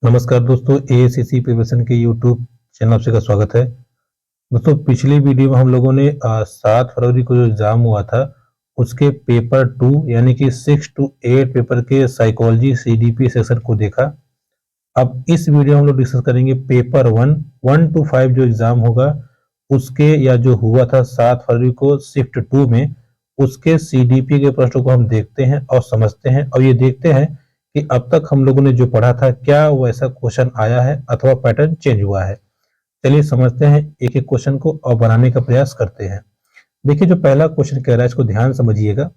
नमस्कार दोस्तों, एएसएससी प्रिपरेशन के यूट्यूब चैनल से का स्वागत है। दोस्तों, पिछली वीडियो में हम लोगों ने 7 फरवरी को जो एग्जाम हुआ था उसके पेपर 2 यानी कि 6 to 8 पेपर के साइकोलॉजी सीडीपी सेक्शन को देखा। अब इस वीडियो में हम लोग डिस्कस करेंगे पेपर 1 to 5 जो एग्जाम होगा उसके, या जो हुआ था 7 फरवरी को शिफ्ट 2 में, उसके सीडीपी के प्रश्नों को हम देखते हैं और समझते हैं और ये देखते हैं कि अब तक हम लोगों ने जो पढ़ा था क्या वैसा क्वेश्चन आया है अथवा पैटर्न चेंज हुआ है। चलिए समझते हैं एक एक क्वेश्चन को और बनाने का प्रयास करते हैं। देखिए, जो पहला क्वेश्चन कह रहा है इसको ध्यान समझिएगा,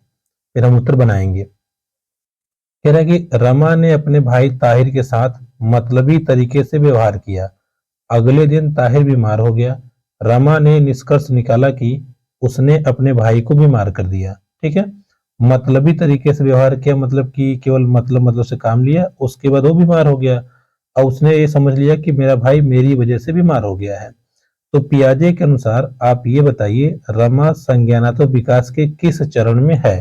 फिर हम उत्तर बनाएंगे। कह रहा है कि रमा ने अपने भाई ताहिर के साथ मतलबी तरीके से व्यवहार किया। अगले दिन ताहिर बीमार हो गया। रमा ने निष्कर्ष निकाला कि उसने अपने भाई को बीमार कर दिया। ठीक है, मतलबी तरीके से व्यवहार किया मतलब कि केवल मतलब से काम लिया, उसके बाद वो बीमार हो गया और उसने ये समझ लिया कि मेरा भाई मेरी वजह से बीमार हो गया है। तो पियाजे के अनुसार आप ये बताइए, रमा संज्ञानात्मक विकास के किस चरण में है?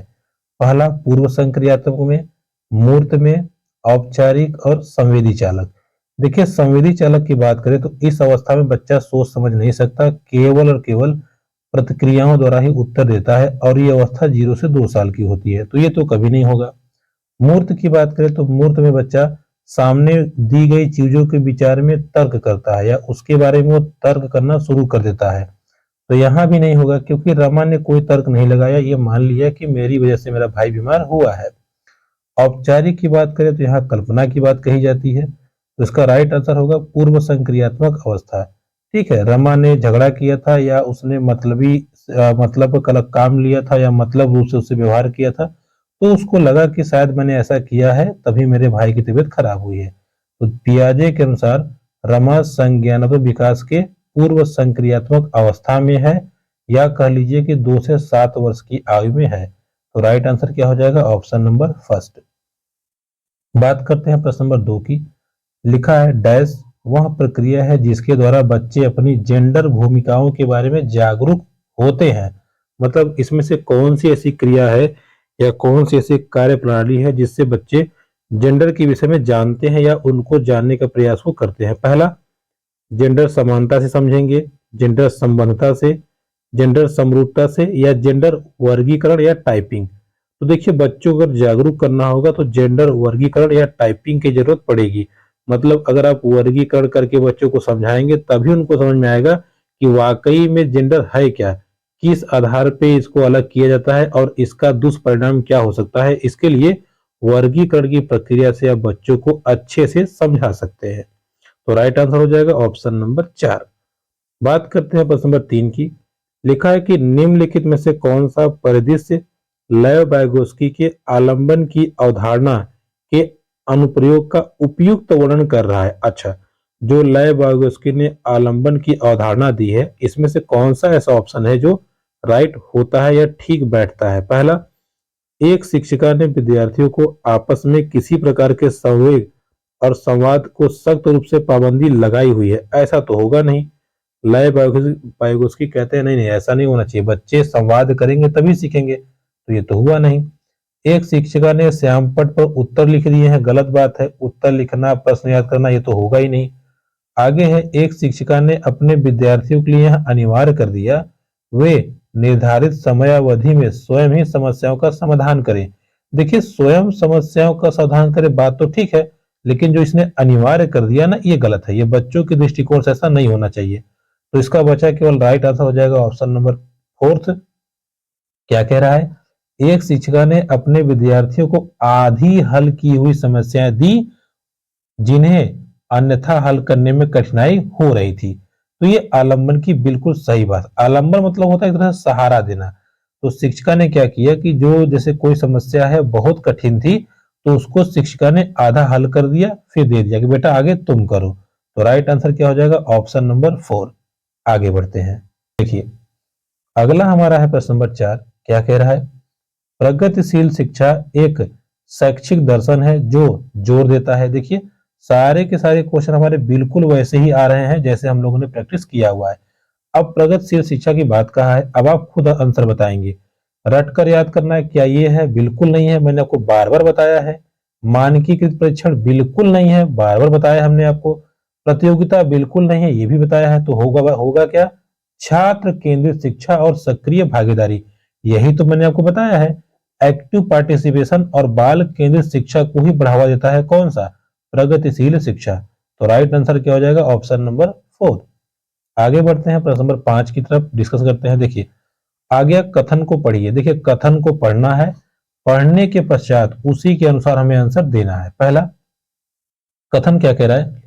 पहला पूर्व संक्रियात्मक में, मूर्त में, औपचारिक और संवेदी चालक। देखिए, संवेदी चालक की बात करें तो इस अवस्था में बच्चा सोच समझ नहीं सकता, केवल और केवल प्रतिक्रियाओं द्वारा ही उत्तर देता है और ये अवस्था 0 से 2 साल की होती है, तो ये तो कभी नहीं होगा। मूर्त की बात करें तो मूर्त में बच्चा सामने दी गई चीजों के विचार में तर्क करता है या उसके बारे में वो तर्क करना शुरू कर देता है, तो यहाँ भी नहीं होगा क्योंकि रमा ने कोई तर्क नहीं लगाया, ये मान लिया कि मेरी वजह से मेरा भाई बीमार हुआ है। औपचारिक की बात करें तो यहाँ कल्पना की बात कही जाती है, तो इसका राइट आंसर होगा पूर्व संक्रियात्मक अवस्था। ठीक है, रमा ने झगड़ा किया था या उसने मतलब काम लिया था या मतलब रूप से उससे व्यवहार किया था, तो उसको लगा कि शायद मैंने ऐसा किया है तभी मेरे भाई की तबीयत खराब हुई है। तो पियाजे के अनुसार रमा संज्ञानात्मक विकास के पूर्व संक्रियात्मक अवस्था में है, या कह लीजिए कि 2 से 7 वर्ष की आयु में है। तो राइट आंसर क्या हो जाएगा? Option number first. बात करते हैं प्रश्न नंबर 2 की। लिखा है डैश वह प्रक्रिया है जिसके द्वारा बच्चे अपनी जेंडर भूमिकाओं के बारे में जागरूक होते हैं। मतलब इसमें से कौन सी ऐसी क्रिया है या कौन सी ऐसी कार्य प्रणाली है जिससे बच्चे जेंडर के विषय में जानते हैं या उनको जानने का प्रयास वो करते हैं। पहला, जेंडर समानता से समझेंगे, जेंडर संबंधता से, जेंडर समरूपता से, या जेंडर वर्गीकरण या टाइपिंग। तो देखिए, बच्चों को अगर जागरूक करना होगा तो जेंडर वर्गीकरण या टाइपिंग की जरूरत पड़ेगी। मतलब अगर आप वर्गीकरण करके बच्चों को समझाएंगे तभी उनको समझ में आएगा कि वाकई में जेंडर है क्या, किस आधार पे इसको अलग किया जाता है और इसका दुष्परिणाम क्या हो सकता है। इसके लिए वर्गीकरण की प्रक्रिया से आप बच्चों को अच्छे से समझा सकते हैं। तो राइट आंसर हो जाएगा ऑप्शन नंबर 4। बात करते हैं प्रश्न नंबर 3 की। लिखा है कि निम्नलिखित में से कौन सा परिदृश्य लेव वाइगोस्की के आलंबन की अवधारणा के अनुप्रयोग का उपयुक्त वर्णन कर रहा है? अच्छा, जो लेव वाइगोस्की ने आलंबन की अवधारणा दी है इसमें से कौन सा ऐसा ऑप्शन है जो राइट होता है या ठीक बैठता है? पहला, एक शिक्षिका ने विद्यार्थियों को आपस में किसी प्रकार के संवेग और संवाद को सख्त रूप से पाबंदी लगाई हुई है। ऐसा तो होगा नहीं। लय वाइगोस्की कहते हैं नहीं नहीं, ऐसा नहीं होना चाहिए, बच्चे संवाद करेंगे तभी सीखेंगे, तो ये तो हुआ नहीं। एक शिक्षिका ने श्यामपट्ट पर उत्तर लिख दिए हैं, गलत बात है। उत्तर लिखना, प्रश्न याद करना, ये तो होगा ही नहीं। आगे है, एक शिक्षिका ने अपने विद्यार्थियों के लिए यह अनिवार्य कर दिया वे निर्धारित समयावधि में स्वयं ही समस्याओं का समाधान करें। देखिए, स्वयं समस्याओं का समाधान करें बात तो ठीक है, लेकिन जो इसने अनिवार्य कर दिया ना, ये गलत है। ये बच्चों के दृष्टिकोण से ऐसा नहीं होना चाहिए। तो इसका बचा केवल राइट आंसर हो जाएगा ऑप्शन नंबर 4। क्या कह रहा है? एक शिक्षिका ने अपने विद्यार्थियों को आधी हल की हुई समस्याएं दी जिन्हें अन्यथा हल करने में कठिनाई हो रही थी। तो ये आलंबन की बिल्कुल सही बात। आलंबन मतलब होता है एक तरह से सहारा देना। तो शिक्षिका ने क्या किया कि जो जैसे कोई समस्या है बहुत कठिन थी, तो उसको शिक्षिका ने आधा हल कर दिया, फिर दे दिया कि बेटा आगे तुम करो। तो राइट आंसर क्या हो जाएगा? Option number 4। आगे बढ़ते हैं। देखिए, अगला हमारा है प्रश्न नंबर 4। क्या कह रहा है? प्रगतिशील शिक्षा एक शैक्षिक दर्शन है जो जोर देता है। देखिए, सारे के सारे क्वेश्चन हमारे बिल्कुल वैसे ही आ रहे हैं जैसे हम लोगों ने प्रैक्टिस किया हुआ है। अब प्रगतिशील शिक्षा की बात कहा है, अब आप खुद आंसर बताएंगे। रट कर याद करना है क्या ये है? बिल्कुल नहीं है, मैंने आपको बार बार बताया है। मानकीकृत परीक्षण बिल्कुल नहीं है, बार बार बताया हमने आपको। प्रतियोगिता बिल्कुल नहीं है, ये भी बताया है। तो होगा होगा क्या? छात्र केंद्रित शिक्षा और सक्रिय भागीदारी, यही तो मैंने आपको बताया है। एक्टिव पार्टिसिपेशन और बाल केंद्रित शिक्षा को ही बढ़ावा देता है कौन सा? प्रगतिशील शिक्षा। तो राइट आंसर क्या हो जाएगा? Option number 4। आगे बढ़ते हैं प्रश्न नंबर 5 की तरफ, डिस्कस करते हैं। देखिए आ गया कथन को पढ़िए। देखिए कथन को पढ़ना है, पढ़ने के पश्चात उसी के अनुसार हमें आंसर देना है। पहला कथन क्या कह रहा है?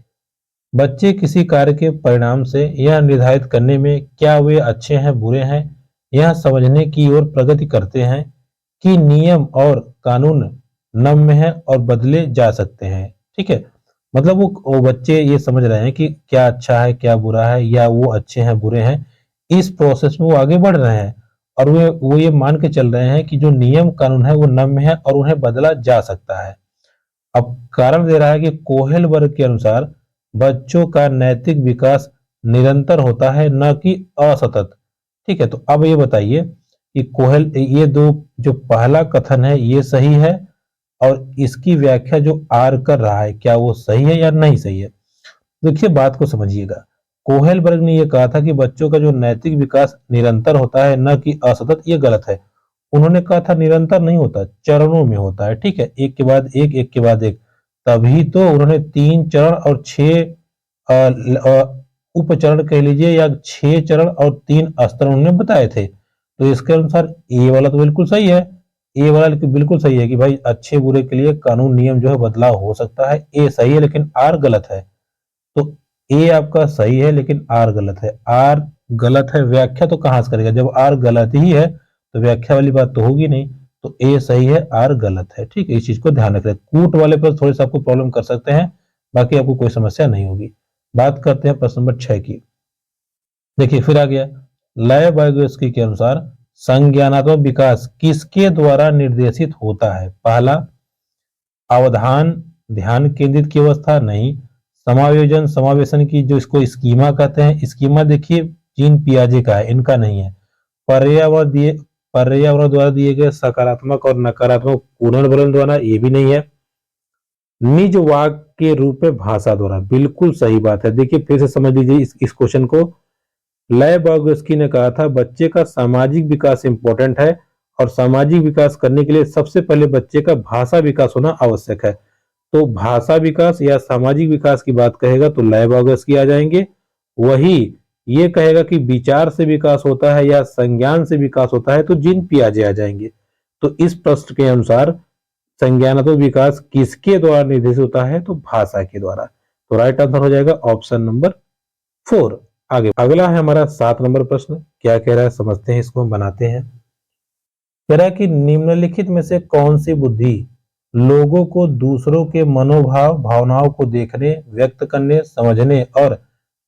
बच्चे किसी कार्य के परिणाम से यह निर्धारित करने में क्या वे अच्छे हैं बुरे हैं, यह समझने की ओर प्रगति करते हैं कि नियम और कानून नम्य है और बदले जा सकते हैं। ठीक है, मतलब वो बच्चे ये समझ रहे हैं कि क्या अच्छा है क्या बुरा है, या वो अच्छे हैं बुरे हैं। इस प्रोसेस में वो आगे बढ़ रहे हैं और वो ये मान के चल रहे हैं कि जो नियम कानून है वो नम्य है और उन्हें बदला जा सकता है। अब कारण दे रहा है कि कोहेल वर्ग के अनुसार बच्चों का नैतिक विकास निरंतर होता है, न कि असतत। ठीक है, तो अब ये बताइए कि कोहेल, ये दो जो पहला कथन है ये सही है, और इसकी व्याख्या जो आर कर रहा है क्या वो सही है या नहीं सही है? देखिए बात को समझिएगा। कोहेल वर्ग ने यह कहा था कि बच्चों का जो नैतिक विकास निरंतर होता है, न कि असतत, ये गलत है। उन्होंने कहा था निरंतर नहीं होता, चरणों में होता है। ठीक है, एक के बाद एक, एक के बाद एक। तभी तो उन्होंने 3 चरण और 6 उपचरण कह लीजिए, या 6 चरण और 3 स्तर उन्होंने बताए थे। तो इसके अनुसार ए वाला तो बिल्कुल सही है। ए वाला बिल्कुल सही है कि भाई अच्छे बुरे के लिए कानून नियम जो है बदलाव हो सकता है। ए सही है, लेकिन आर गलत है। तो ए आपका सही है लेकिन आर गलत है। आर गलत है, व्याख्या तो कहां से करेगा? जब आर गलत ही है तो व्याख्या वाली बात तो होगी नहीं। तो ए सही है, आर गलत है। ठीक है, इस चीज को ध्यान रखें। कूट वाले पर थोड़ी सा आपको प्रॉब्लम कर सकते हैं, बाकी आपको कोई समस्या नहीं होगी। बात करते हैं प्रश्न नंबर 6 की। देखिए फिर आ गया, लय वाइगोत्स्की के अनुसार संज्ञानात्मक विकास किसके द्वारा निर्देशित होता है? पहला, अवधान ध्यान केंद्रित की अवस्था, नहीं। समायोजन समावेशन की, जो इसको स्कीमा कहते हैं, स्कीमा देखिए जीन पियाजे का है, इनका नहीं है। पर्यावरण द्वारा दिए गए सकारात्मक और नकारात्मक पुनर्वलन द्वारा, ये भी नहीं है। निज वाक के रूप में भाषा द्वारा, बिल्कुल सही बात है। देखिए फिर से समझ लीजिए इस क्वेश्चन को। लय वाइगोत्स्की ने कहा था बच्चे का सामाजिक विकास इंपॉर्टेंट है, और सामाजिक विकास करने के लिए सबसे पहले बच्चे का भाषा विकास होना आवश्यक है। तो भाषा विकास या सामाजिक विकास की बात कहेगा तो लय वाइगोत्स्की आ जाएंगे। वही ये कहेगा कि विचार से विकास होता है या संज्ञान से विकास होता है तो जीन पियाजे आ जाएंगे। तो इस प्रश्न के अनुसार संज्ञानात्मक विकास किसके द्वारा निर्देशित होता है? तो भाषा के द्वारा। तो राइट आंसर हो जाएगा ऑप्शन नंबर 4। आगे अगला है हमारा 7 नंबर प्रश्न। क्या कह रहा है समझते हैं, इसको हम बनाते हैं। कह रहा है कि निम्नलिखित में से कौन सी बुद्धि लोगों को दूसरों के मनोभाव भावनाओं को देखने, व्यक्त करने, समझने और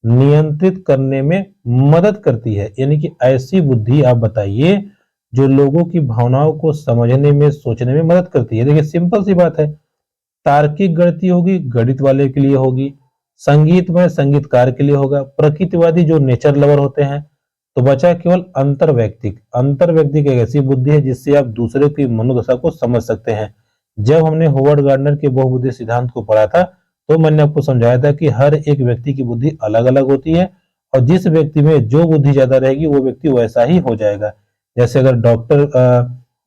नियंत्रित करने में मदद करती है? यानी कि ऐसी बुद्धि आप बताइए जो लोगों की भावनाओं को समझने में, सोचने में मदद करती है। देखिए सिंपल सी बात है, तार्किक गणित होगी गणित वाले के लिए होगी, संगीतमय संगीतकार के लिए होगा, प्रकृतिवादी जो नेचर लवर होते हैं। तो बचा केवल अंतर्वैयक्तिक। अंतर्वैयक्तिक एक ऐसी बुद्धि है जिससे आप दूसरे की मनोदशा को समझ सकते हैं। जब हमने होवर्ड गार्डनर के बहुबुद्धि सिद्धांत को पढ़ा था तो मैंने आपको समझाया था कि हर एक व्यक्ति की बुद्धि अलग अलग होती है, और जिस व्यक्ति में जो बुद्धि ज्यादा रहेगी वो व्यक्ति वैसा ही हो जाएगा। जैसे अगर डॉक्टर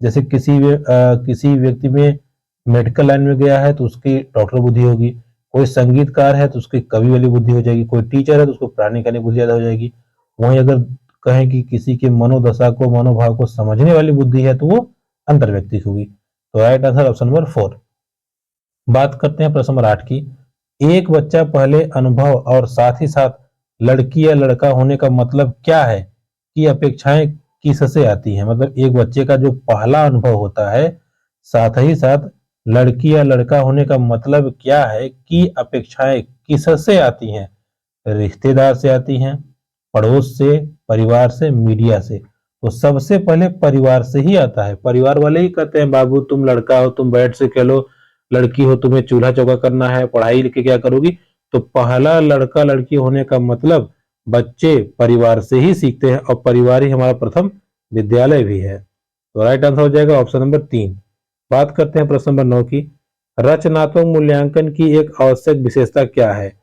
जैसे किसी व्यक्ति में मेडिकल लाइन में गया है तो उसकी डॉक्टर बुद्धि होगी, कोई संगीतकार है तो उसकी कवि वाली बुद्धि हो जाएगी, कोई टीचर है तो उसको पढ़ाने की बुद्धि ज्यादा हो जाएगी। वहीं अगर कहें कि किसी के मनोदशा को, मनोभाव को समझने वाली बुद्धि है तो वो अंतर्व्यक्तिक होगी। तो राइट आंसर ऑप्शन नंबर 4। बात करते हैं प्रश्न नंबर 8 की। एक बच्चा पहले अनुभव और साथ ही साथ लड़की या लड़का होने का मतलब क्या है कि अपेक्षाएं किससे आती हैं? मतलब एक बच्चे का जो पहला अनुभव होता है, साथ ही साथ लड़की या लड़का होने का मतलब क्या है कि अपेक्षाएं किससे आती हैं? रिश्तेदार से आती हैं, पड़ोस से, परिवार से, मीडिया से। तो सबसे पहले परिवार से ही आता है। परिवार वाले ही कहते हैं बाबू तुम लड़का हो तुम बेड से खेलो, लड़की हो तुम्हें चूल्हा चौका करना है, पढ़ाई लिख के क्या करोगी। तो पहला लड़का लड़की होने का मतलब बच्चे परिवार से ही सीखते हैं, और परिवार ही हमारा प्रथम विद्यालय भी है। तो राइट आंसर हो जाएगा ऑप्शन नंबर 3। बात करते हैं प्रश्न नंबर 9 की। रचनात्मक मूल्यांकन की एक आवश्यक विशेषता क्या है?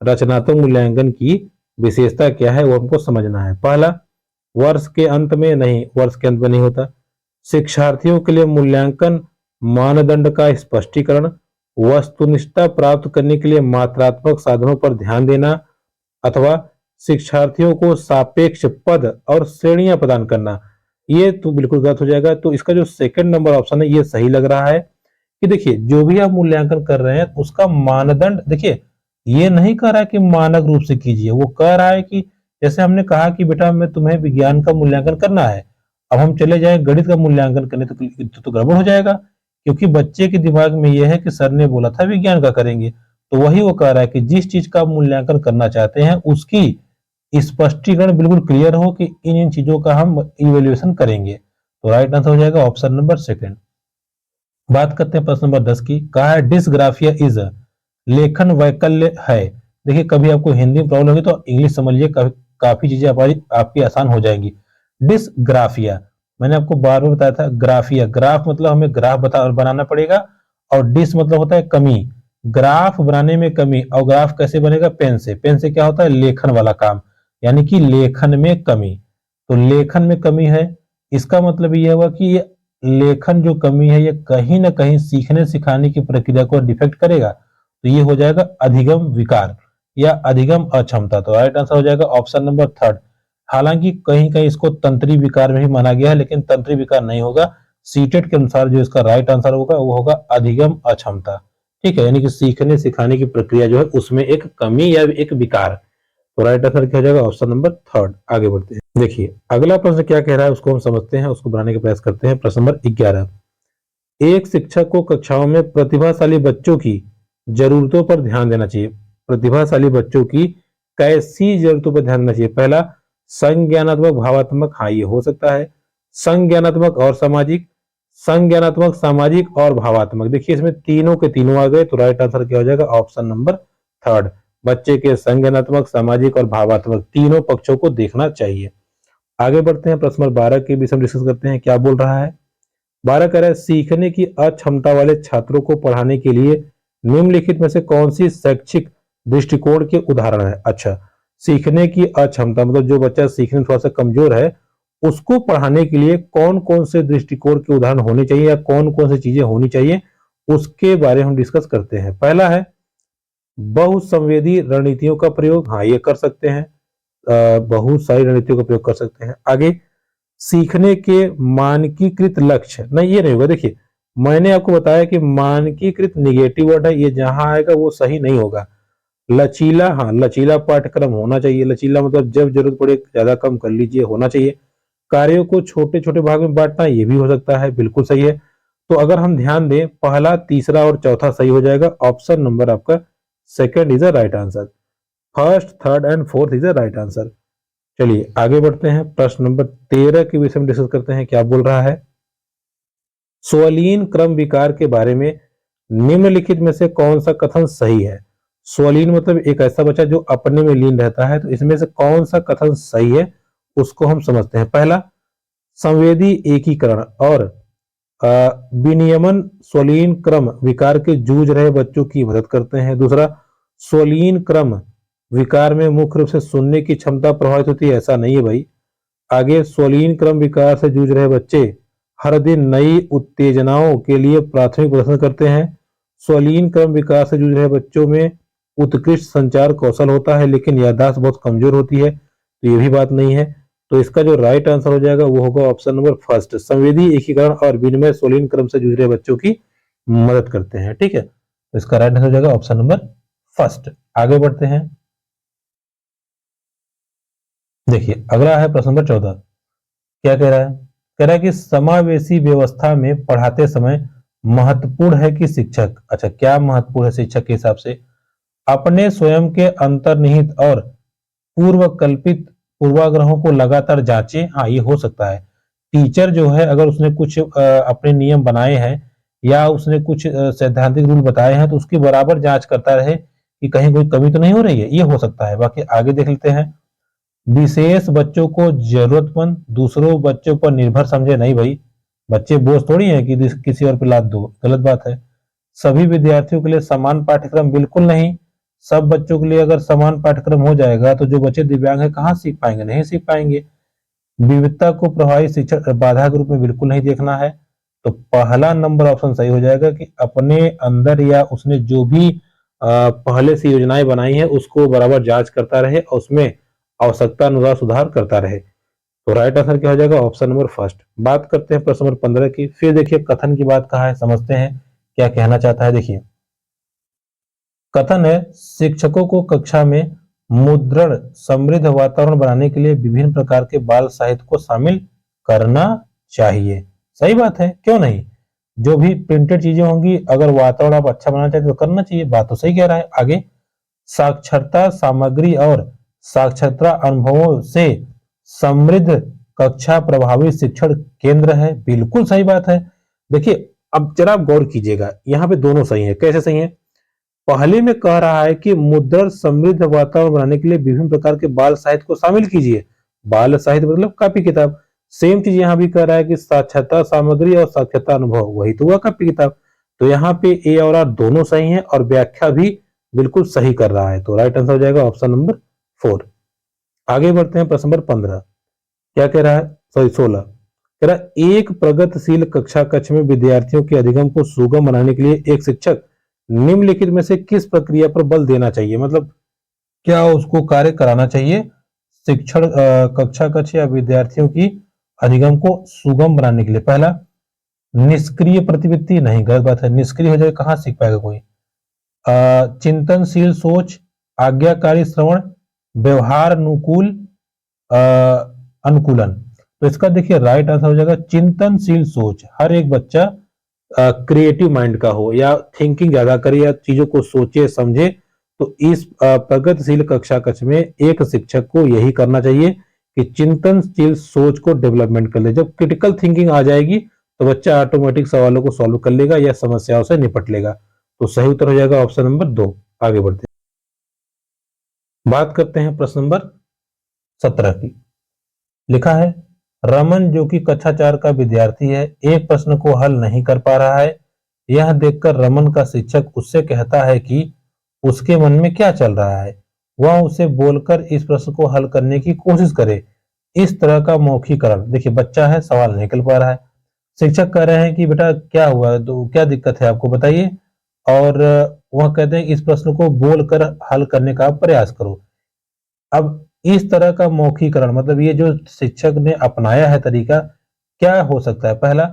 रचनात्मक मूल्यांकन की विशेषता क्या है वो हमको समझना है। पहला, वर्ष के अंत में नहीं, वर्ष के अंत में नहीं होता। शिक्षार्थियों के लिए मूल्यांकन मानदंड का स्पष्टीकरण, वस्तुनिष्ठता प्राप्त करने के लिए मात्रात्मक साधनों पर ध्यान देना, अथवा शिक्षार्थियों को सापेक्ष पद और श्रेणियां प्रदान करना। ये तो बिल्कुल गलत हो जाएगा। तो इसका जो सेकंड नंबर ऑप्शन है ये सही लग रहा है कि देखिए जो भी आप मूल्यांकन कर रहे हैं उसका मानदंड देखिए, ये नहीं कह रहा है कि मानक रूप से कीजिए, वो कह रहा है कि जैसे हमने कहा कि बेटा मैं तुम्हें विज्ञान का मूल्यांकन करना है, अब हम चले जाए गणित का मूल्यांकन करने तो गड़बड़ हो जाएगा, क्योंकि बच्चे के दिमाग में यह है कि सर ने बोला था विज्ञान का करेंगे। तो वही वो कह रहा है कि जिस चीज का मूल्यांकन करना चाहते हैं उसकी स्पष्टीकरण बिल्कुल क्लियर हो कि इन इन चीजों का हम इवेल्युएशन करेंगे। तो राइट आंसर हो जाएगा ऑप्शन नंबर सेकंड। बात करते हैं प्रश्न नंबर 10 की। कहा है डिसग्राफिया इज लेखन वैकल्य है। देखिए कभी आपको हिंदी में प्रॉब्लम होगी तो इंग्लिश समझिए, काफी चीजें आपकी आसान हो जाएंगी। डिसग्राफिया, मैंने आपको बार बार बताया था, ग्राफिया, ग्राफ मतलब हमें ग्राफ बनाना पड़ेगा, और डिस मतलब होता है कमी, ग्राफ बनाने में कमी। और ग्राफ कैसे बनेगा? पेन से। पेन से क्या होता है? लेखन वाला काम, यानी कि लेखन में कमी। तो लेखन में कमी है, इसका मतलब यह हुआ कि ये लेखन जो कमी है ये कहीं ना कहीं सीखने सिखाने की प्रक्रिया को डिफेक्ट करेगा। तो ये हो जाएगा अधिगम विकार या अधिगम अक्षमता। तो राइट आंसर हो जाएगा ऑप्शन नंबर थर्ड। हालांकि कहीं कहीं इसको तंत्री विकार में भी माना गया है, लेकिन तंत्री विकार नहीं होगा। सीटेट के अनुसार जो इसका राइट आंसर होगा वो होगा अधिगम अक्षमता। ठीक है, यानी कि सीखने सिखाने की प्रक्रिया जो है उसमें एक कमी या एक विकार। तो राइट आंसर क्या हो जाएगा? Option number third. आगे बढ़ते हैं। देखिए अगला प्रश्न क्या कह रहा है उसको हम समझते हैं, उसको बनाने का प्रयास करते हैं। प्रश्न नंबर 11। एक शिक्षक को कक्षाओं में प्रतिभाशाली बच्चों की जरूरतों पर ध्यान देना चाहिए। प्रतिभाशाली बच्चों की कैसी जरूरतों पर ध्यान देना चाहिए? पहला, संज्ञानात्मक भावात्मक, हाँ ये हो सकता है। संज्ञानात्मक और सामाजिक, संज्ञानात्मक सामाजिक और भावात्मक। देखिए इसमें तीनों के तीनों आ गए, तो राइट आंसर क्या हो जाएगा? Option number third. बच्चे के संज्ञानात्मक सामाजिक और भावात्मक तीनों पक्षों को देखना चाहिए। आगे बढ़ते हैं, प्रश्न नंबर 12 के बीच हम डिस्कस करते हैं क्या बोल रहा है। 12 कह रहा है सीखने की अक्षमता वाले छात्रों को पढ़ाने के लिए निम्नलिखित में से कौन सी शैक्षिक दृष्टिकोण के उदाहरण है? अच्छा, सीखने की अक्षमता मतलब जो बच्चा सीखने में थोड़ा सा कमजोर है उसको पढ़ाने के लिए कौन कौन से दृष्टिकोण के उदाहरण होने चाहिए या कौन कौन सी चीजें होनी चाहिए उसके बारे में हम डिस्कस करते हैं। पहला है बहुसंवेदी रणनीतियों का प्रयोग, हाँ ये कर सकते हैं, बहुत सारी रणनीतियों का प्रयोग कर सकते हैं। आगे, सीखने के मानकीकृत लक्ष्य, नहीं ये नहीं होगा। देखिए मैंने आपको बताया कि मानकीकृत निगेटिव वर्ड है, ये जहां आएगा वो सही नहीं होगा। लचीला, हाँ लचीला पाठ्यक्रम होना चाहिए। लचीला मतलब जब जरूरत पड़े ज्यादा कम कर लीजिए, होना चाहिए। कार्यों को छोटे छोटे भाग में बांटना, ये भी हो सकता है, बिल्कुल सही है। तो अगर हम ध्यान दें पहला, तीसरा और चौथा सही हो जाएगा। ऑप्शन नंबर आपका second is the right answer. First, third and fourth is the right answer. चलिए आगे बढ़ते हैं, प्रश्न नंबर 13 के विषय में डिस्कस करते हैं क्या बोल रहा है। स्वलीन क्रम विकार के बारे में निम्नलिखित में से कौन सा कथन सही है? स्वलीन मतलब एक ऐसा बच्चा जो अपने में लीन रहता है, तो इसमें से कौन सा कथन सही है उसको हम समझते हैं। पहला, संवेदी एकीकरण और विनियमन स्वलीन क्रम विकार के जूझ रहे बच्चों की मदद करते हैं। दूसरा, स्वलीन क्रम विकार में मुख्य रूप से सुनने की क्षमता प्रभावित होती है, ऐसा नहीं है भाई। आगे, स्वलीन क्रम विकार से जूझ रहे बच्चे हर दिन नई उत्तेजनाओं के लिए प्राथमिक प्रदर्शन करते हैं। स्वलीन क्रम विकार से जूझ रहे बच्चों में उत्कृष्ट संचार कौशल होता है लेकिन याददाश्त बहुत कमजोर होती है, तो ये भी बात नहीं है। तो इसका जो राइट आंसर हो जाएगा वो होगा ऑप्शन नंबर फर्स्ट। संवेदी एकीकरण और विनिमय स्वलीन क्रम से जूझ रहे बच्चों की मदद करते हैं। ठीक है, तो इसका राइट आंसर हो जाएगा ऑप्शन नंबर फर्स्ट। आगे बढ़ते हैं। देखिए अगला है प्रश्न नंबर 14। क्या कह रहा है? कह रहा है कि समावेशी व्यवस्था में पढ़ाते समय महत्वपूर्ण है कि शिक्षक, अच्छा क्या महत्वपूर्ण है शिक्षक के हिसाब से? अपने स्वयं के अंतर्निहित और पूर्व कल्पित पूर्वाग्रहों को लगातार जांचे, हाँ ये हो सकता है। टीचर जो है अगर उसने कुछ अपने नियम बनाए हैं या उसने कुछ सैद्धांतिक रूल बताए हैं तो उसकी बराबर जांच करता रहे कि कहीं कोई कमी तो नहीं हो रही है, ये हो सकता है। बाकी आगे देख लेते हैं। विशेष बच्चों को जरूरतमंद, दूसरों बच्चों पर निर्भर समझे, नहीं भाई, बच्चे बोझ थोड़ी हैं कि किसी और पे लाद दो, गलत बात है। सभी विद्यार्थियों के लिए समान पाठ्यक्रम बिल्कुल नहीं। सब बच्चों के लिए अगर समान पाठ्यक्रम हो जाएगा तो जो बच्चे दिव्यांग है कहाँ सीख पाएंगे, नहीं सीख पाएंगे। विविधता को प्रभावी शिक्षण बाधा के रूप में बिल्कुल नहीं देखना है। तो पहला नंबर ऑप्शन सही हो जाएगा कि अपने अंदर या उसने जो भी पहले से योजनाएं बनाई है उसको बराबर जांच करता रहे और उसमें आवश्यकता अनुसार सुधार करता रहे। तो राइट आंसर क्या हो जाएगा, ऑप्शन नंबर फर्स्ट। बात करते हैं प्रश्न नंबर 15 की। फिर देखिए कथन की बात कहा है, समझते हैं क्या कहना चाहता है। देखिए कथन है, शिक्षकों को कक्षा में मुद्रण समृद्ध वातावरण बनाने के लिए विभिन्न प्रकार के बाल साहित्य को शामिल करना चाहिए। सही बात है, क्यों नहीं। जो भी प्रिंटेड चीजें होंगी, अगर वातावरण आप अच्छा बनाना चाहते तो करना चाहिए, बात तो सही कह रहा है। आगे, साक्षरता सामग्री और साक्षरता अनुभवों से समृद्ध कक्षा प्रभावी शिक्षण केंद्र है, बिल्कुल सही बात है। देखिए अब जरा आप गौर कीजिएगा, यहाँ पे दोनों सही है। कैसे सही है, पहले में कह रहा है कि मुद्रण समृद्ध वातावरण बनाने के लिए विभिन्न प्रकार के बाल साहित्य को शामिल कीजिए। बाल साहित्य मतलब कॉपी किताब। सेम चीज यहाँ भी कह रहा है कि साक्षरता सामग्री और साक्षरता अनुभव, वही तो हुआ कॉपी किताब। तो यहाँ पे ए और आर दोनों सही है और व्याख्या भी बिल्कुल सही कर रहा है। तो राइट आंसर हो जाएगा ऑप्शन नंबर 4। आगे बढ़ते हैं प्रश्न नंबर 15। क्या कह रहा है, सॉरी 16 कह रहा है, एक प्रगतिशील कक्षा कक्ष में विद्यार्थियों के अधिगम को सुगम बनाने के लिए एक शिक्षक निम्नलिखित में से किस प्रक्रिया पर बल देना चाहिए। मतलब क्या उसको कार्य कराना चाहिए शिक्षण कक्षा कक्ष या विद्यार्थियों की अधिगम को सुगम बनाने के लिए। पहला, निष्क्रिय प्रतिवृत्ति, नहीं गलत बात है, निष्क्रिय हो जाए कहाँ सीख पाएगा कोई। चिंतनशील सोच, आज्ञाकारी श्रवण, व्यवहार अनुकूल अनुकूलन। तो इसका देखिए राइट आंसर हो जाएगा चिंतनशील सोच। हर एक बच्चा क्रिएटिव माइंड का हो या थिंकिंग ज्यादा करे या चीजों को सोचे समझे, तो इस प्रगतिशील कक्षा कक्ष में एक शिक्षक को यही करना चाहिए कि चिंतनशील सोच को डेवलपमेंट कर ले। जब क्रिटिकल थिंकिंग आ जाएगी तो बच्चा ऑटोमेटिक सवालों को सॉल्व कर लेगा या समस्याओं से निपट लेगा। तो सही उत्तर हो जाएगा ऑप्शन नंबर 2। आगे बढ़ते हैं, बात करते हैं प्रश्न नंबर 17 की। लिखा है, रमन जो कि कक्षा 4 का विद्यार्थी है, एक प्रश्न को हल नहीं कर पा रहा है। यह देखकर रमन का शिक्षक उससे कहता है कि उसके मन में क्या चल रहा है, वह उसे बोलकर इस प्रश्न को हल करने की कोशिश करे। इस तरह का मौखिकरण, देखिए बच्चा है सवाल नहीं निकल पा रहा है, शिक्षक कह रहे हैं कि बेटा क्या हुआ, तो क्या दिक्कत है आपको बताइए, और वह कहते हैं इस प्रश्न को बोलकर हल करने का प्रयास करो। अब इस तरह का मौखिकरण मतलब ये जो शिक्षक ने अपनाया है तरीका, क्या हो सकता है। पहला,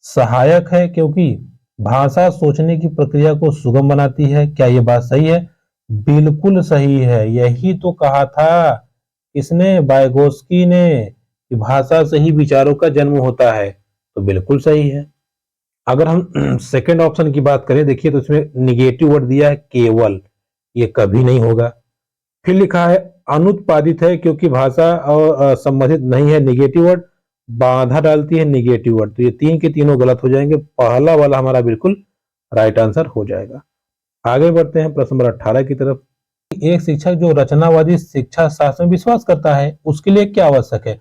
सहायक है क्योंकि भाषा सोचने की प्रक्रिया को सुगम बनाती है। क्या ये बात सही है, बिल्कुल सही है। यही तो कहा था इसने, वाइगोत्स्की ने, कि भाषा से ही विचारों का जन्म होता है। तो बिल्कुल सही है। अगर हम सेकंड ऑप्शन की बात करें, देखिए तो इसमें निगेटिव वर्ड दिया है केवल, ये कभी नहीं होगा। फिर लिखा है अनुत्पादित है क्योंकि भाषा और संबंधित नहीं है, निगेटिव वर्ड, बाधा डालती है निगेटिव वर्ड। तो ये तीन के तीनों गलत हो जाएंगे, पहला वाला हमारा बिल्कुल राइट आंसर हो जाएगा। आगे बढ़ते हैं प्रश्न नंबर 18 की तरफ। एक शिक्षक जो रचनावादी शिक्षा शास्त्र में विश्वास करता है उसके लिए क्या आवश्यक है।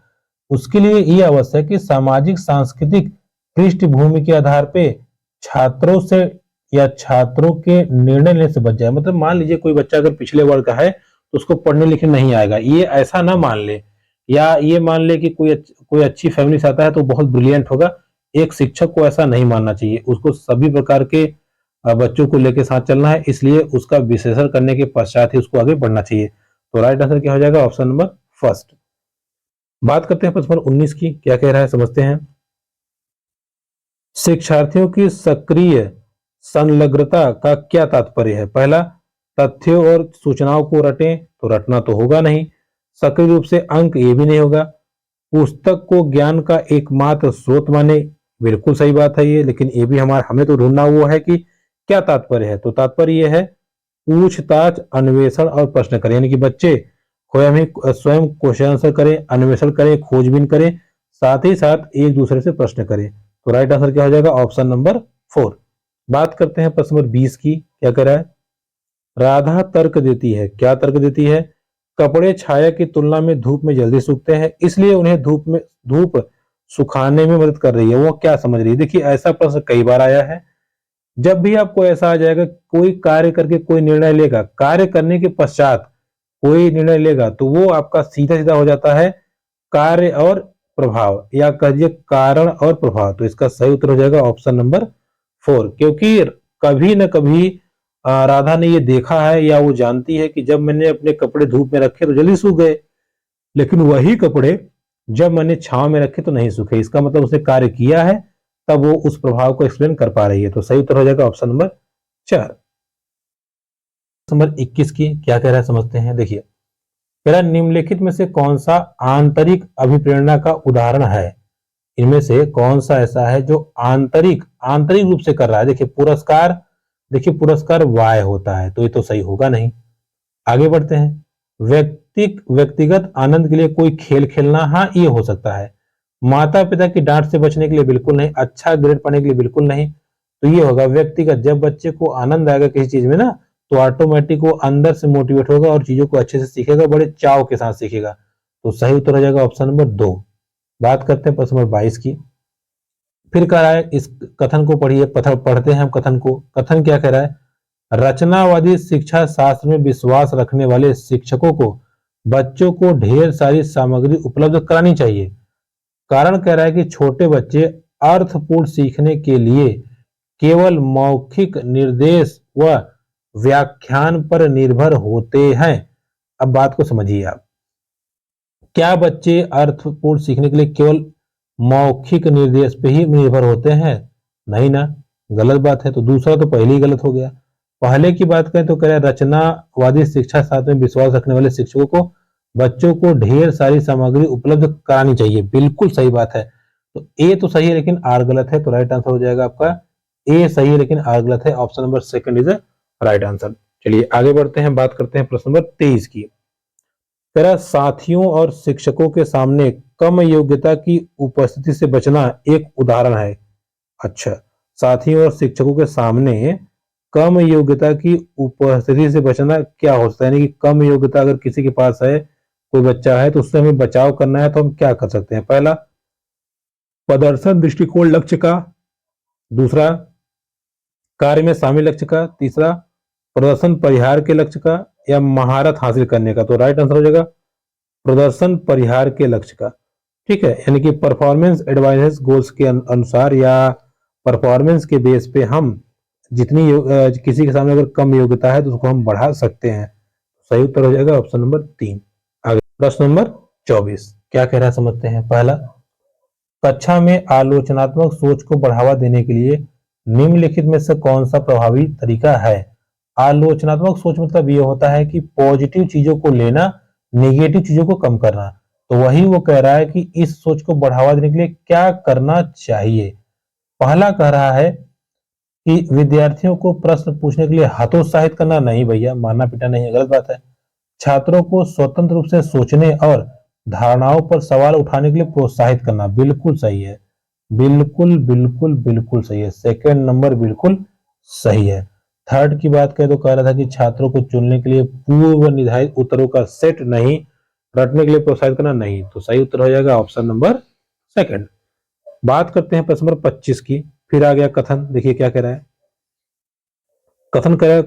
उसके लिए ये आवश्यक है कि सामाजिक सांस्कृतिक पृष्ठभूमि के आधार पे छात्रों से या छात्रों के निर्णय लेने से बच जाए। मतलब मान लीजिए कोई बच्चा अगर पिछले वर्ग का है तो उसको पढ़ने लिखने नहीं आएगा, ये ऐसा ना मान ले, या ये मान ले कि कोई अच्छी फैमिली से आता है तो बहुत ब्रिलियंट होगा। एक शिक्षक को ऐसा नहीं मानना चाहिए, उसको सभी प्रकार के बच्चों को लेकर साथ चलना है, इसलिए उसका विश्लेषण करने के पश्चात ही उसको आगे बढ़ना चाहिए। तो राइट आंसर क्या हो जाएगा, ऑप्शन नंबर फर्स्ट। बात करते हैं प्रश्न नंबर 19 की। क्या कह रहा है समझते हैं। शिक्षार्थियों की सक्रिय संलग्नता का क्या तात्पर्य है। पहला, तथ्यों और सूचनाओं को रटें, तो रटना तो होगा नहीं। सक्रिय रूप से अंक, ये भी नहीं होगा। पुस्तक को ज्ञान का एकमात्र स्रोत माने, बिल्कुल सही बात है ये, लेकिन ये भी हमें तो ढूंढना वो है कि क्या तात्पर्य है। तो तात्पर्य ये है पूछताछ, अन्वेषण और प्रश्न करें, यानी कि बच्चे स्वयं क्वेश्चन आंसर करें, अन्वेषण करें, खोजबीन करें, साथ ही साथ एक दूसरे से प्रश्न करें। तो राइट आंसर क्या हो जाएगा, ऑप्शन नंबर 4। बात करते हैं प्रश्न नंबर 20 की। क्या कह रहा है, राधा तर्क देती है। क्या तर्क देती है, कपड़े छाया की तुलना में धूप में जल्दी सूखते हैं, इसलिए उन्हें धूप सुखाने में मदद कर रही है। वो क्या समझ रही है। देखिए ऐसा प्रश्न कई बार आया है, जब भी आपको ऐसा आ जाएगा कोई कार्य करके कोई निर्णय लेगा, कार्य करने के पश्चात कोई निर्णय लेगा, तो वो आपका सीधा सीधा हो जाता है कार्य और प्रभाव, या कहिए कारण और प्रभाव। तो इसका सही उत्तर हो जाएगा ऑप्शन नंबर 4, क्योंकि कभी न कभी राधा ने ये देखा है या वो जानती है कि जब मैंने अपने कपड़े धूप में रखे तो जल्दी सूख गए, लेकिन वही कपड़े जब मैंने छांव में रखे तो नहीं सूखे। इसका मतलब उसने कार्य किया है, तब वो उस प्रभाव को एक्सप्लेन कर पा रही है। तो सही उत्तर हो जाएगा ऑप्शन नंबर 4। नंबर 21 की क्या कह रहा है समझते हैं। देखिए, कह रहा है निम्नलिखित में से कौन सा आंतरिक अभिप्रेरणा का उदाहरण है। इनमें से कौन सा ऐसा है जो आंतरिक आंतरिक रूप से कर रहा है। देखिए पुरस्कार वाय होता है, तो ये तो सही होगा नहीं। आगे बढ़ते हैं। व्यक्तिगत आनंद के लिए कोई खेल खेलना, हाँ ये हो सकता है। माता पिता की डांट से बचने के लिए बिल्कुल नहीं। अच्छा ग्रेड पाने के लिए बिल्कुल नहीं। तो ये होगा व्यक्तिगत। जब बच्चे को आनंद आएगा किसी चीज में ना, तो ऑटोमेटिक वो अंदर से मोटिवेट होगा और चीजों को अच्छे से सीखेगा, बड़े चाव के साथ सीखेगा। तो सही उत्तर हो जाएगा ऑप्शन नंबर 2। बात करते हैं प्रश्न नंबर 22 की। फिर कह रहा है, इस कथन को पढ़िए, पढ़ते हैं हम कथन को। कथन क्या कह रहा है। रचनावादी शिक्षा शास्त्र में विश्वास रखने वाले शिक्षकों को बच्चों को ढेर सारी सामग्री उपलब्ध करानी चाहिए। कारण कह रहा है कि छोटे बच्चे अर्थपूर्ण सीखने के लिए केवल मौखिक निर्देश व व्याख्यान पर निर्भर होते हैं। अब बात को समझिए आप। क्या बच्चे अर्थपूर्ण सीखने के लिए केवल मौखिक निर्देश पे ही निर्भर होते हैं? नहीं ना, गलत बात है। तो दूसरा तो पहले ही गलत हो गया। पहले की बात करें तो कह रहे हैं रचनावादी शिक्षा शास्त्र में विश्वास रखने वाले शिक्षकों को बच्चों को ढेर सारी सामग्री उपलब्ध करानी चाहिए। बिल्कुल सही बात है। तो ए तो सही है लेकिन आर गलत है। तो राइट आंसर हो जाएगा आपका ए सही है लेकिन आर गलत है। Option number 2 is right answer. चलिए आगे बढ़ते हैं, बात करते हैं प्रश्न नंबर 23 की। तेरा साथियों और शिक्षकों के सामने कम योग्यता की उपस्थिति से बचना एक उदाहरण है। अच्छा, साथियों और शिक्षकों के सामने कम योग्यता की उपस्थिति से बचना क्या हो सकता है? यानी कि कम योग्यता अगर किसी के पास है, कोई बच्चा है, तो उससे हमें बचाव करना है तो हम क्या कर सकते हैं? पहला, प्रदर्शन दृष्टिकोण लक्ष्य का। दूसरा, कार्य में शामिल लक्ष्य का। तीसरा, प्रदर्शन परिहार के लक्ष्य का, या महारत हासिल करने का। तो राइट आंसर हो जाएगा प्रदर्शन परिहार के लक्ष्य का। ठीक है, यानी कि परफॉर्मेंस एडवाइजेस गोल्स के अनुसार या परफॉर्मेंस के बेस पे हम जितनी किसी के सामने अगर कम योग्यता है तो उसको हम बढ़ा सकते हैं। सही उत्तर हो जाएगा ऑप्शन नंबर 3। आगे प्रश्न नंबर 24 क्या कह रहा है समझते हैं। पहला, कक्षा में आलोचनात्मक सोच को बढ़ावा देने के लिए निम्नलिखित में से कौन सा प्रभावी तरीका है? आलोचनात्मक सोच मतलब ये होता है कि पॉजिटिव चीजों को लेना, नेगेटिव चीजों को कम करना। तो वही वो कह रहा है कि इस सोच को बढ़ावा देने के लिए क्या करना चाहिए। पहला कह रहा है कि विद्यार्थियों को प्रश्न पूछने के लिए हतोत्साहित करना। नहीं भैया, मारना पीटा नहीं है, गलत बात है। छात्रों को स्वतंत्र रूप से सोचने और धारणाओं पर सवाल उठाने के लिए प्रोत्साहित करना। बिल्कुल सही है, बिल्कुल बिल्कुल बिल्कुल सही है। सेकंड नंबर बिल्कुल सही है। थर्ड की बात करें तो कह रहा था कि छात्रों को चुनने के लिए पूर्व निर्धारित उत्तरों का सेट नहीं रटने के लिए प्रोत्साहित करना। नहीं, तो सही उत्तर हो जाएगा ऑप्शन नंबर 2। बात करते हैं प्रश्न नंबर 25 की। फिर आ गया कथन, देखिए क्या कह रहा है। कथन कह रहा है,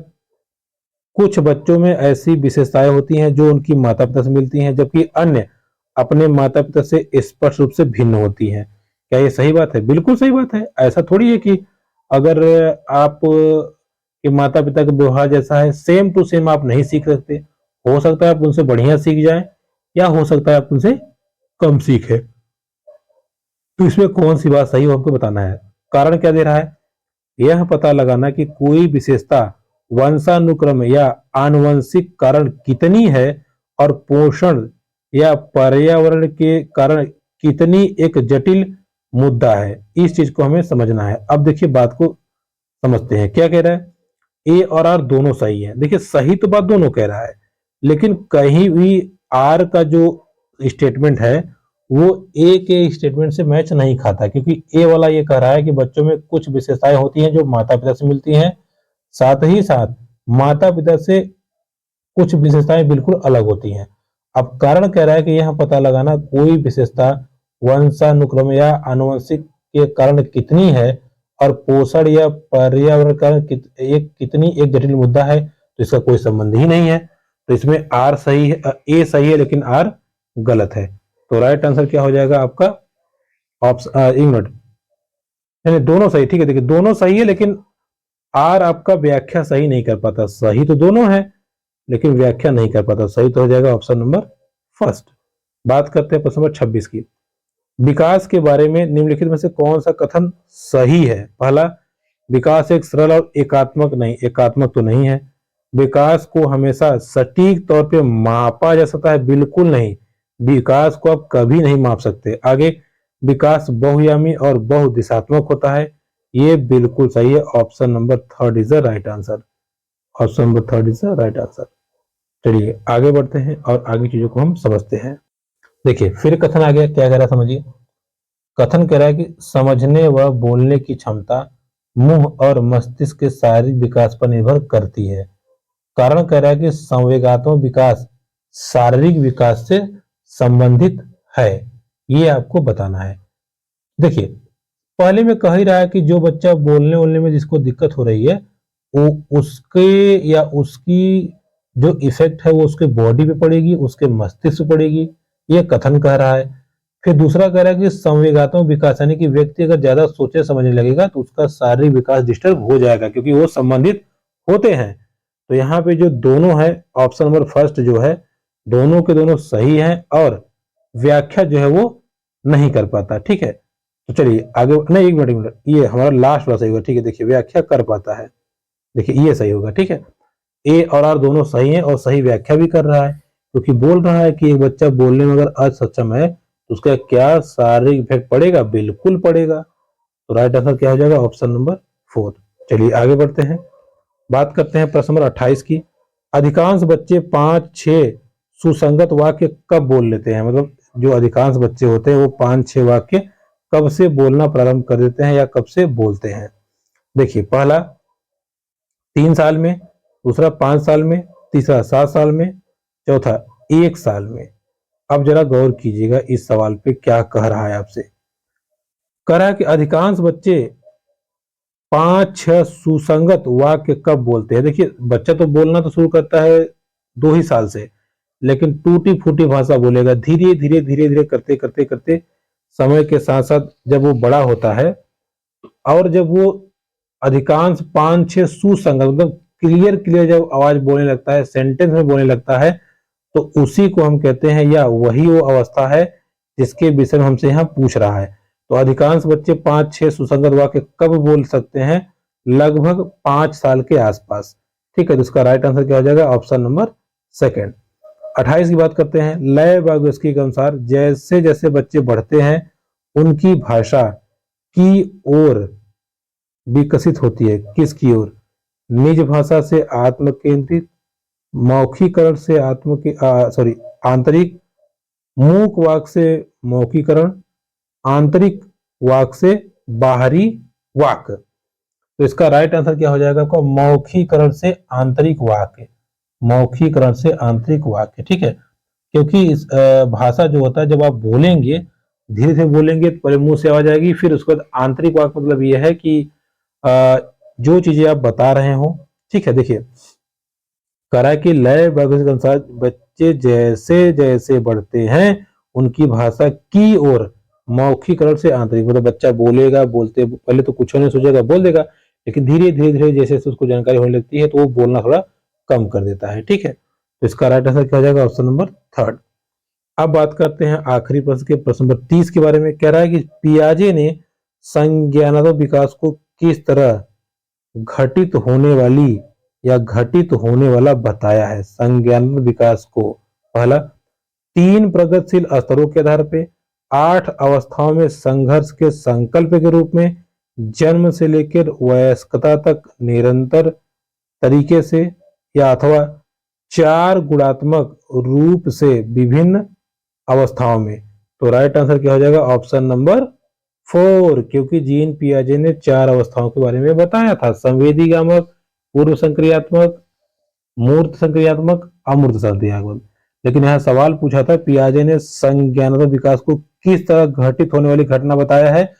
कुछ बच्चों में ऐसी विशेषताएं होती हैं जो उनकी माता पिता से मिलती हैं, जबकि अन्य अपने माता पिता से स्पष्ट रूप से भिन्न होती हैं। क्या ये सही बात है? बिल्कुल सही बात है। ऐसा थोड़ी है कि अगर आप के माता पिता का व्यवहार जैसा है, सेम टू सेम आप नहीं सीख सकते। हो सकता है आप उनसे बढ़िया सीख जाए, या हो सकता है आप उनसे कम सीखे। तो इसमें कौन सी बात सही हो हमको बताना है। कारण क्या दे रहा है? यह पता लगाना कि कोई विशेषता वंशानुक्रम या आनुवंशिक कारण कितनी है और पोषण या पर्यावरण के कारण कितनी एक जटिल मुद्दा है, इस चीज को हमें समझना है। अब देखिए बात को समझते हैं। क्या कह रहा है? ए और आर दोनों सही है। देखिए सही तो बात दोनों कह रहा है, लेकिन कहीं भी आर का जो स्टेटमेंट है वो ए के स्टेटमेंट से मैच नहीं खाता, क्योंकि ए वाला ये कह रहा है कि बच्चों में कुछ विशेषताएं होती हैं जो माता पिता से मिलती हैं, साथ ही साथ माता पिता से कुछ विशेषताएं बिल्कुल अलग होती हैं। अब कारण कह रहा है कि यह पता लगाना कोई विशेषता वंशानुक्रम या आनुवंशिक के कारण कितनी है और पोषण या पर्यावरण का कितनी एक जटिल मुद्दा है, तो इसका कोई संबंध ही नहीं है। तो इसमें आर सही है, ए सही है लेकिन आर गलत है। तो राइट आंसर क्या हो जाएगा आपका ऑप्शन, एक मिनट, नहीं दोनों सही, ठीक है। देखिए दोनों सही है लेकिन आर आपका व्याख्या सही नहीं कर पाता। सही तो दोनों है लेकिन व्याख्या नहीं कर पाता। सही तो हो जाएगा ऑप्शन नंबर फर्स्ट। बात करते हैं प्रश्न नंबर 26 की। विकास के बारे में निम्नलिखित में से कौन सा कथन सही है? पहला, विकास एक सरल और एकात्मक नहीं, एकात्मक तो नहीं है। विकास को हमेशा सटीक तौर पे मापा जा सकता है, बिल्कुल नहीं। विकास को आप कभी नहीं माप सकते। आगे, विकास बहुआयामी और बहुदिशात्मक होता है, ये बिल्कुल सही है। Option number third is the right answer. Option number third is the right answer. चलिए आगे बढ़ते हैं और आगे चीजों को हम समझते हैं। देखिए फिर कथन आ गया, क्या कह रहा है समझिए। कथन कह रहा है कि समझने व बोलने की क्षमता मुंह और मस्तिष्क के शारीरिक विकास पर निर्भर करती है। कारण कह रहा है कि संवेगात्मक विकास शारीरिक विकास से संबंधित है, ये आपको बताना है। देखिए पहले में कह ही रहा है कि जो बच्चा बोलने बोलने में जिसको दिक्कत हो रही है, वो उसके या उसकी जो इफेक्ट है वो उसके बॉडी पे पड़ेगी, उसके मस्तिष्क पे पड़ेगी, ये कथन कह रहा है। फिर दूसरा कह रहा है कि संवेगात्मक विकास यानी कि व्यक्ति अगर ज्यादा सोचे समझने लगेगा तो उसका शारीरिक विकास डिस्टर्ब हो जाएगा, क्योंकि वो संबंधित होते हैं। तो यहाँ पे जो दोनों है, ऑप्शन नंबर फर्स्ट जो है, दोनों के दोनों सही है और व्याख्या जो है वो नहीं कर पाता। ठीक है, तो चलिए आगे, नहीं एक मिनट, ये हमारा लास्ट वाला सही होगा। ठीक है, देखिए व्याख्या कर पाता है, देखिए ये सही होगा। ठीक है, ए और आर दोनों सही हैं और सही व्याख्या भी कर रहा है, क्योंकि बोल रहा है कि एक बच्चा बोलने में अगर असक्षम है तो उसका क्या शारीरिक इफेक्ट पड़ेगा, बिल्कुल पड़ेगा। तो राइट आंसर क्या हो जाएगा, ऑप्शन नंबर फोर्थ। चलिए आगे बढ़ते हैं, बात करते हैं प्रश्न नंबर 28 की। अधिकांश बच्चे 5-6 सुसंगत वाक्य कब बोल लेते हैं? मतलब जो अधिकांश बच्चे होते हैं वो 5-6 वाक्य कब से बोलना प्रारंभ कर देते हैं या कब से बोलते हैं? देखिए पहला 3 साल में, दूसरा 5 साल में, तीसरा 7 साल में, चौथा 1 साल में। अब जरा गौर कीजिएगा इस सवाल पे क्या कह रहा है आपसे। कह रहा है कि अधिकांश बच्चे 5-6 सुसंगत वाक्य कब बोलते हैं। देखिए बच्चा तो बोलना तो शुरू करता है 2 ही साल से, लेकिन टूटी फूटी भाषा बोलेगा। धीरे धीरे धीरे धीरे करते करते करते समय के साथ साथ जब वो बड़ा होता है और जब वो अधिकांश 5-6 सुसंगत मतलब क्लियर क्लियर जब आवाज बोलने लगता है, सेंटेंस में बोलने लगता है, तो उसी को हम कहते हैं या वही वो अवस्था है जिसके विषय में हमसे यहाँ पूछ रहा है। तो अधिकांश बच्चे 5-6 सुसंगत वाक्य कब बोल सकते हैं? लगभग 5 साल के आसपास। ठीक है, तो इसका राइट आंसर क्या हो जाएगा, ऑप्शन नंबर सेकंड। 28 की बात करते हैं। लय वागोस्की के अनुसार जैसे जैसे बच्चे बढ़ते हैं उनकी भाषा की ओर विकसित होती है। किसकी ओर? निज भाषा से आत्म केंद्रित, मौखीकरण से आंतरिक, मूक वाक से मौखीकरण, आंतरिक वाक से बाहरी वाक। तो इसका राइट आंसर क्या हो जाएगा आपका, मौखीकरण से आंतरिक वाक। मौखीकरण से आंतरिक वाक, ठीक है। क्योंकि इस भाषा जो होता है जब आप बोलेंगे, धीरे धीरे बोलेंगे तो पहले मुंह से आवाज आएगी, फिर उसके बाद आंतरिक वाक मतलब यह है कि जो चीजें आप बता रहे हो, ठीक है। देखिए करा कि लय के अनुसार बच्चे जैसे जैसे बढ़ते हैं उनकी भाषा की ओर मौखिकरण से आंतरिक, मतलब बच्चा बोलेगा, बोलते पहले तो कुछ नहीं सोचेगा, बोल देगा, लेकिन धीरे धीरे धीरे जैसे उसको जानकारी होने लगती है तो वो बोलना थोड़ा कम कर देता है। ठीक है, तो इसका राइट आंसर क्या हो जाएगा, ऑप्शन नंबर थर्ड। अब बात करते हैं आखिरी प्रश्न के, प्रश्न नंबर 30 के बारे में। कह रहा है कि पियाजे ने संज्ञानात्मक विकास को किस तरह घटित होने वाली या घटित होने वाला बताया है? संज्ञानात्मक विकास को पहला 3 प्रगतिशील स्तरों के आधार पे, 8 अवस्थाओं में संघर्ष के संकल्प के रूप में, जन्म से लेकर वयस्कता तक निरंतर तरीके से, या अथवा 4 गुणात्मक रूप से विभिन्न अवस्थाओं में। तो राइट आंसर क्या हो जाएगा, ऑप्शन नंबर 4, क्योंकि जीन पियाजे ने 4 अवस्थाओं के बारे में बताया था, संवेदीगामक, पूर्व संक्रियात्मक, मूर्त संक्रियात्मक, अमूर्त संक्रियात्मक। लेकिन यहाँ सवाल पूछा था पियाजे ने संज्ञानात्मक विकास को किस तरह घटित होने वाली घटना बताया है,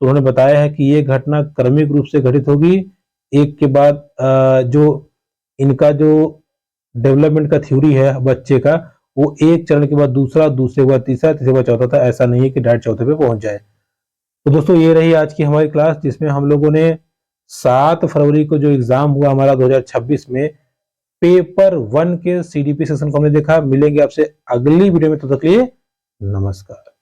तो उन्होंने बताया है कि ये घटना क्रमिक रूप से घटित होगी, एक के बाद जो इनका जो डेवलपमेंट का थ्योरी है बच्चे का, वो एक चरण के बाद दूसरा, दूसरे के बाद तीसरा, तीसरे के बाद चौथा था। ऐसा नहीं है कि डायरेक्ट चौथे पे पहुंच जाए। तो दोस्तों ये रही आज की हमारी क्लास, जिसमें हम लोगों ने 7 फरवरी को जो एग्जाम हुआ हमारा 2026 में, पेपर 1 के सीडीपी सेक्शन को हमने देखा। मिलेंगे आपसे अगली वीडियो में, तब तक के लिए नमस्कार।